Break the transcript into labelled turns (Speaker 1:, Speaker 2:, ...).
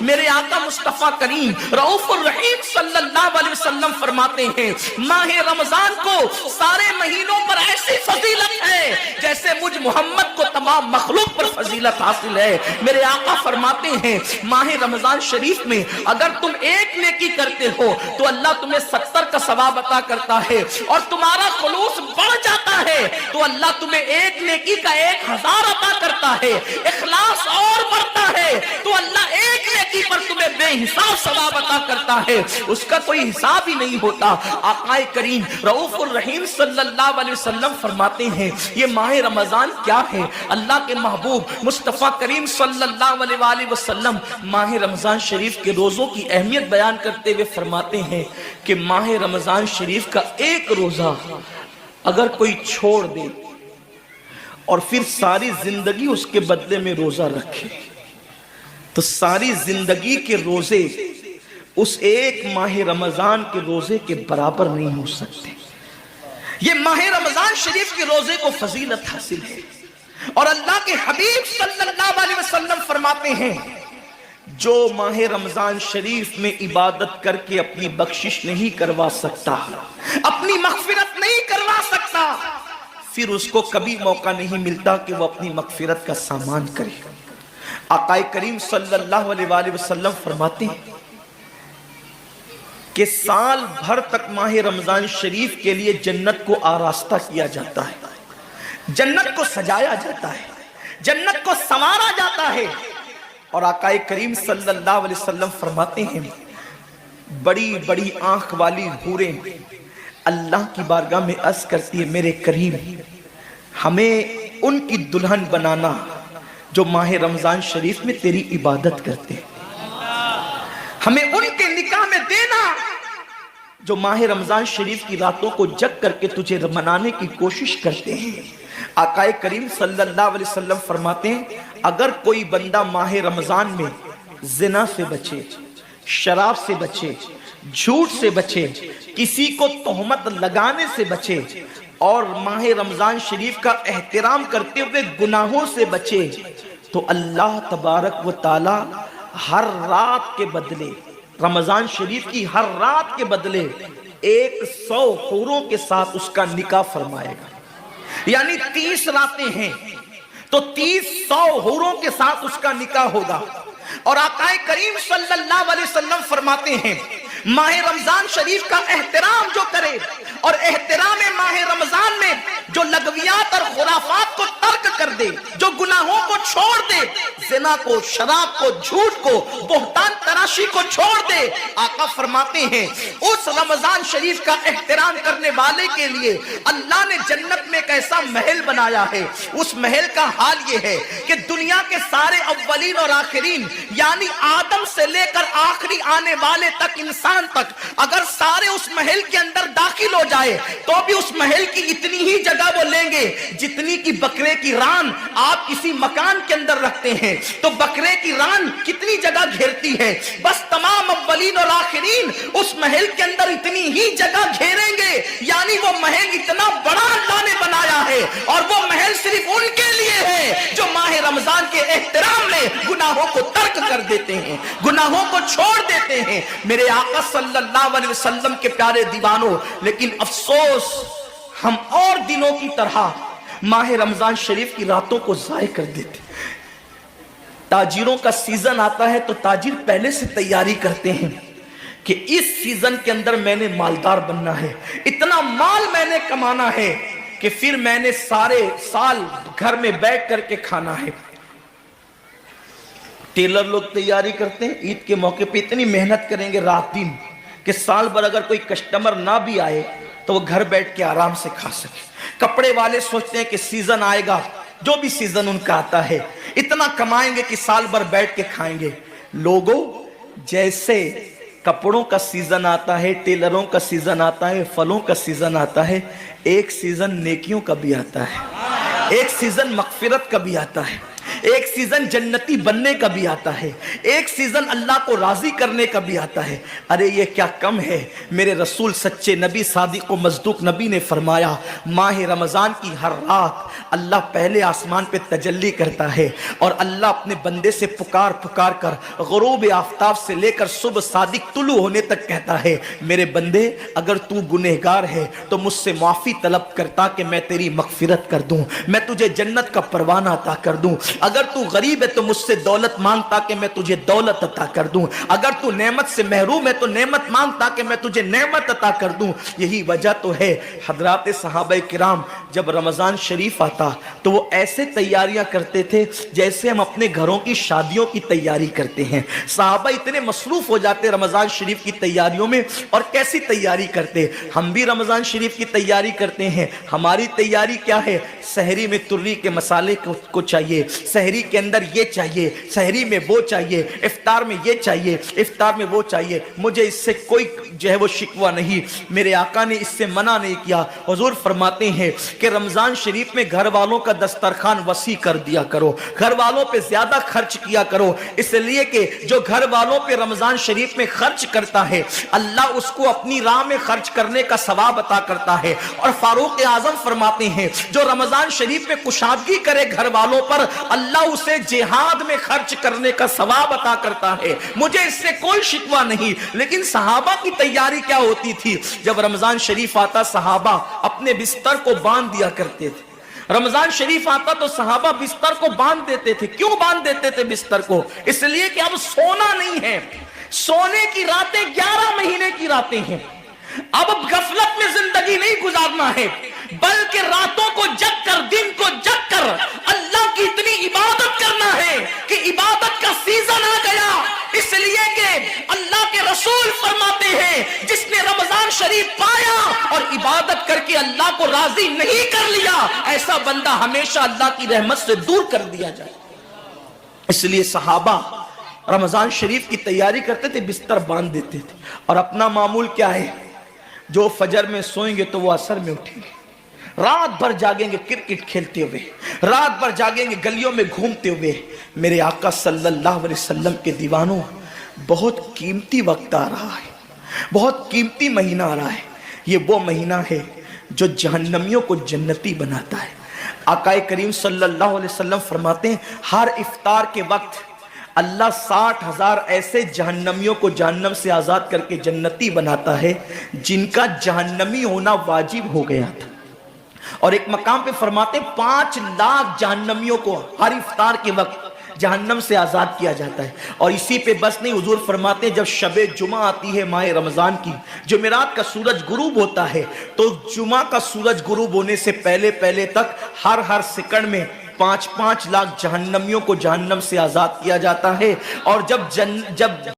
Speaker 1: میرے آقا مصطفیٰ کریم رؤوف الرحیم صلی اللہ علیہ وسلم فرماتے ہیں ماہ رمضان کو سارے مہینوں پر ایسی فضیلت ہے جیسے مجھ محمد کو تمام مخلوق پر فضیلت حاصل ہے۔ میرے آقا فرماتے ہیں ماہ رمضان شریف میں اگر تم ایک نیکی کرتے ہو تو اللہ تمہیں 70 کا ثواب عطا کرتا ہے، اور تمہارا خلوص بڑھ جاتا ہے تو اللہ تمہیں ایک نیکی کا 1000 عطا کرتا ہے، اخلاص اور بڑھتا ہے تو اللہ ایک نیکی پر تمہیں بے حساب ثواب عطا کرتا ہے، اس کا کوئی حساب ہی نہیں ہوتا۔ آقا کریم رؤوف الرحیم صلی اللہ علیہ وسلم فرماتے ہیں یہ ماہ رمضان کیا ہے؟ اللہ کے محبوب مصطفیٰ کریم صلی اللہ علیہ وآلہ وسلم ماہ رمضان شریف کے روزوں کی اہمیت بیان کرتے ہوئے فرماتے ہیں کہ ماہ رمضان شریف کا ایک روزہ اگر کوئی چھوڑ دے اور پھر ساری زندگی اس کے بدلے میں روزہ رکھے تو ساری زندگی کے روزے اس ایک ماہ رمضان کے روزے کے برابر نہیں ہو سکتے۔ یہ ماہ رمضان شریف کے روزے کو فضیلت حاصل ہے، اور اللہ کے حبیب صلی اللہ علیہ وسلم فرماتے ہیں جو ماہ رمضان شریف میں عبادت کر کے اپنی بخشش نہیں کروا سکتا، اپنی مغفرت نہیں کروا سکتا، پھر اس کو کبھی موقع نہیں ملتا کہ وہ اپنی مغفرت کا سامان کرے۔ آقا کریم صلی اللہ علیہ وآلہ وسلم فرماتے ہیں کہ سال بھر تک ماہ رمضان شریف کے لیے جنت کو آراستہ کیا جاتا ہے، جنت کو سجایا جاتا ہے، جنت کو سنوارا جاتا ہے، اور آقا کریم صلی اللہ علیہ وسلم فرماتے ہیں بڑی بڑی آنکھ والی حوریں اللہ کی بارگاہ میں عرض کرتی ہے میرے کریم ہمیں ان کی دلہن بنانا جو ماہ رمضان شریف میں تیری عبادت کرتے ہیں، ہمیں ان کے نکاح میں دینا جو ماہ رمضان شریف کی راتوں کو جگ کر کے تجھے منانے کی کوشش کرتے ہیں۔ آقا کریم صلی اللہ علیہ وسلم فرماتے ہیں اگر کوئی بندہ ماہ رمضان میں زنا سے بچے، شراب سے بچے، جھوٹ سے بچے، کسی کو تہمت لگانے سے بچے، اور ماہ رمضان شریف کا احترام کرتے ہوئے گناہوں سے بچے، تو اللہ تبارک و تعالی ہر رات کے بدلے، رمضان شریف کی ہر رات کے بدلے 100 حوروں کے ساتھ اس کا نکاح فرمائے گا۔ یعنی 30 راتیں ہیں تو 300 حوروں کے ساتھ اس کا نکاح ہوگا۔ اور آقا کریم صلی اللہ علیہ وسلم فرماتے ہیں ماہ رمضان شریف کا احترام جو کرے اور احترام ماہ رمضان میں جو لغویات اور خرافات کو ترک کر دے، جو گناہوں کو چھوڑ دے، زنا کو، شراب کو، جھوٹ کو، بہتان تراشی کو چھوڑ دے، آقا فرماتے ہیں اس رمضان شریف کا احترام کرنے والے کے لیے اللہ نے جنت میں ایک ایسا محل بنایا ہے۔ اس محل کا حال یہ ہے کہ دنیا کے سارے اولین اور آخرین یعنی آدم سے لے کر آخری آنے والے تک انسان تک اگر سارے اس محل کے اندر داخل ہو جائے تو بھی اس محل کی اتنی ہی جگہ وہ لیں گے جتنی کی بکرے کی ران آپ کسی مکان کے اندر رکھتے ہیں، تو بکرے کی ران کتنی جگہ گھیرتی ہے، بس تمام اولین اور آخرین اس محل کے اندر اتنی ہی جگہ گھیریں گے، یعنی وہ محل اتنا بڑا اللہ نے بنایا ہے، اور وہ محل صرف ان کے لیے ہے جو ماہ رمضان کے احترام میں گناہوں کو ترک کر دیتے ہیں، گناہوں کو چھوڑ دیتے ہیں۔ میرے آقا صلی اللہ علیہ وسلم کے پیارے دیوانوں، لیکن افسوس ہم اور دنوں کی طرح ماہ رمضان شریف کی راتوں کو ضائع کر دیتے۔ تاجروں کا سیزن آتا ہے تو تاجر پہلے سے تیاری کرتے ہیں کہ اس سیزن کے اندر میں نے مالدار بننا ہے، اتنا مال میں نے کمانا ہے کہ پھر میں نے سارے سال گھر میں بیٹھ کر کے کھانا ہے۔ ٹیلر لوگ تیاری کرتے ہیں عید کے موقع پہ اتنی محنت کریں گے رات دن کہ سال بھر اگر کوئی کسٹمر نہ بھی آئے تو وہ گھر بیٹھ کے آرام سے کھا سکے۔ کپڑے والے سوچتے ہیں کہ سیزن آئے گا، جو بھی سیزن ان کا آتا ہے اتنا کمائیں گے کہ سال بھر بیٹھ کے کھائیں گے۔ لوگوں جیسے کپڑوں کا سیزن آتا ہے، ٹیلروں کا سیزن آتا ہے، پھلوں کا سیزن آتا ہے، ایک سیزن نیکیوں کا بھی آتا ہے، ایک سیزن مغفرت کا بھی آتا ہے۔ ایک سیزن جنتی بننے کا بھی آتا ہے، ایک سیزن اللہ کو راضی کرنے کا بھی آتا ہے۔ ارے یہ کیا کم ہے، میرے رسول سچے نبی صادق و مصدوق نبی نے فرمایا ماہ رمضان کی ہر رات اللہ پہلے آسمان پہ تجلی کرتا ہے اور اللہ اپنے بندے سے پکار پکار کر غروب آفتاب سے لے کر صبح صادق طلوع ہونے تک کہتا ہے میرے بندے اگر تو گنہگار ہے تو مجھ سے معافی طلب کرتا کہ میں تیری مغفرت کر دوں، میں تجھے جنت کا پروانہ عطا کر دوں، اگر تو غریب ہے تو مجھ سے دولت مانگتا کہ میں تجھے دولت عطا کر دوں، اگر تو نعمت سے محروم ہے تو نعمت مانگتا کہ میں تجھے نعمت عطا کر دوں۔ یہی وجہ تو ہے حضرات صحابہ کرام جب رمضان شریف آتا تو وہ ایسے تیاریاں کرتے تھے جیسے ہم اپنے گھروں کی شادیوں کی تیاری کرتے ہیں۔ صحابہ اتنے مصروف ہو جاتے رمضان شریف کی تیاریوں میں، اور کیسی تیاری کرتے، ہم بھی رمضان شریف کی تیاری کرتے ہیں۔ ہماری تیاری کیا ہے؟ سحری میں تری کے مسالے کو چاہیے، سحری کے اندر یہ چاہیے، سحری میں وہ چاہیے، افطار میں یہ چاہیے، افطار میں وہ چاہیے۔ مجھے اس سے کوئی جو ہے وہ شکوہ نہیں، میرے آقا نے اس سے منع نہیں کیا۔ حضور فرماتے ہیں کہ رمضان شریف میں گھر والوں کا دسترخوان وسیع کر دیا کرو، گھر والوں پہ زیادہ خرچ کیا کرو، اس لیے کہ جو گھر والوں پہ رمضان شریف میں خرچ کرتا ہے اللہ اس کو اپنی راہ میں خرچ کرنے کا ثواب عطا کرتا ہے۔ اور فاروق اعظم فرماتے ہیں جو رمضان شریف میں کشادگی کرے گھر والوں پر اللہ اسے جہاد میں خرچ کرنے کا ثواب عطا کرتا ہے۔ مجھے اس سے کوئی شکوہ نہیں، لیکن صحابہ کی تیاری کیا ہوتی تھی؟ جب رمضان شریف آتا صحابہ اپنے بستر کو باندھ دیا کرتے تھے۔ رمضان شریف آتا تو صحابہ بستر کو باندھ دیتے تھے۔ کیوں باندھ دیتے تھے بستر کو؟ اس لیے کہ اب سونا نہیں ہے، سونے کی راتیں 11 مہینے کی راتیں ہیں، اب غفلت میں زندگی نہیں گزارنا ہے، بلکہ راتوں کو جگ کر دن کو جگ کر اللہ کی اتنی عبادت کرنا ہے کہ عبادت کا سیزن آ گیا۔ اس لیے کہ اللہ کے رسول فرماتے ہیں جس نے رمضان شریف پایا اور عبادت کر کے اللہ کو راضی نہیں کر لیا ایسا بندہ ہمیشہ اللہ کی رحمت سے دور کر دیا جائے۔ اس لیے صحابہ رمضان شریف کی تیاری کرتے تھے، بستر باندھ دیتے تھے، اور اپنا معمول کیا ہے؟ جو فجر میں سوئیں گے تو وہ عصر میں اٹھیں گے، رات بھر جاگیں گے کرکٹ کھیلتے ہوئے، رات بھر جاگیں گے گلیوں میں گھومتے ہوئے۔ میرے آقا صلی اللہ علیہ وسلم کے دیوانوں، بہت قیمتی وقت آ رہا ہے، بہت قیمتی مہینہ آ رہا ہے۔ یہ وہ مہینہ ہے جو جہنمیوں کو جنتی بناتا ہے۔ آقا کریم صلی اللہ علیہ وسلم فرماتے ہیں ہر افطار کے وقت اللہ 60,000 ایسے جہنمیوں کو جہنم سے آزاد کر کے جنتی بناتا ہے جن کا جہنمی ہونا واجب ہو گیا تھا۔ اور ایک مقام پہ فرماتے ہیں 5 لاکھ جہنمیوں کو ہر افطار کے وقت جہنم سے آزاد کیا جاتا ہے۔ اور اسی پہ بس نہیں، حضور فرماتے ہیں جب شب جمعہ آتی ہے ماہ رمضان کی، جمعرات کا سورج غروب ہوتا ہے، تو جمعہ کا سورج غروب ہونے سے پہلے پہلے تک ہر سیکنڈ میں 5 لاکھ جہنمیوں کو جہنم سے آزاد کیا جاتا ہے۔ اور جب